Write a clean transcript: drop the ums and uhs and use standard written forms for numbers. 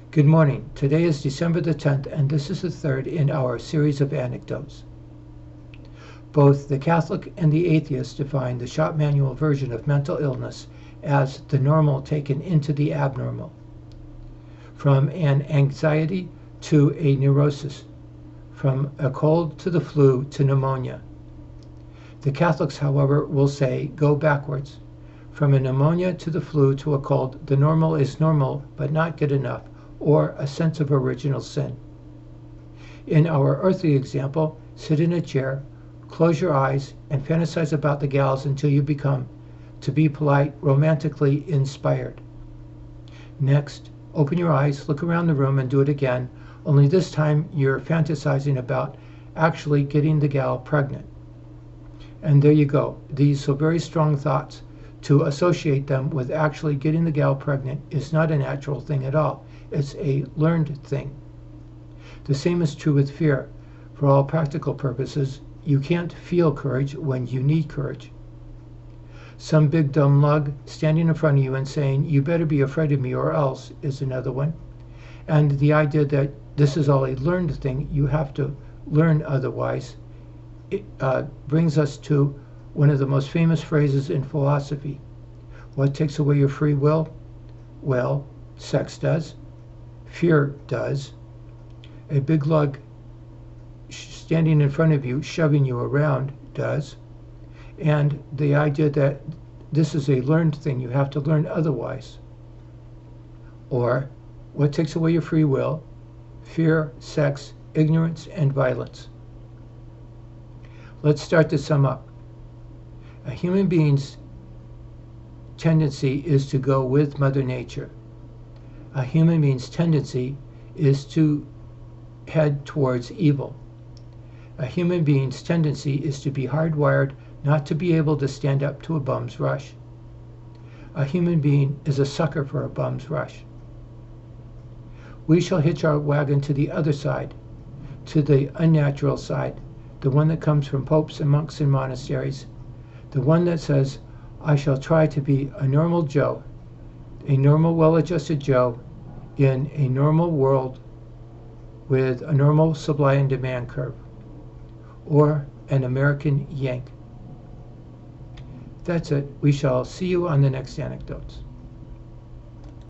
Good morning. Today is December the 10th, and this is the third in our series of anecdotes. Both the Catholic and the atheist define the shop manual version of mental illness as the normal taken into the abnormal, from an anxiety to a neurosis, from a cold to the flu to pneumonia. The Catholics, however, will say go backwards. From a pneumonia to the flu to a cold, the normal is normal but not good enough, or a sense of original sin. In our earthly example, sit in a chair, close your eyes, and fantasize about the gals until you become, to be polite, romantically inspired. Next, open your eyes, look around the room, and do it again, only this time you're fantasizing about actually getting the gal pregnant. And there you go. These so very strong thoughts, to associate them with actually getting the gal pregnant is not a natural thing at all. It's a learned thing. The same is true with fear. For all practical purposes, you can't feel courage when you need courage. Some big dumb lug standing in front of you and saying, "You better be afraid of me or else," is another one. And the idea that this is all a learned thing, you have to learn otherwise, it brings us to one of the most famous phrases in philosophy. What takes away your free will? Well, sex does. Fear does. A big lug standing in front of you, shoving you around, does. And the idea that this is a learned thing, you have to learn otherwise. Or, what takes away your free will? Fear, sex, ignorance, and violence. Let's start to sum up. A human being's tendency is to go with Mother Nature. A human being's tendency is to head towards evil. A human being's tendency is to be hardwired not to be able to stand up to a bum's rush. A human being is a sucker for a bum's rush. We shall hitch our wagon to the other side, to the unnatural side, the one that comes from popes and monks and monasteries, the one that says, I shall try to be a normal Joe, a normal well-adjusted Joe in a normal world with a normal supply and demand curve, or an American Yank. That's it. We shall see you on the next anecdotes.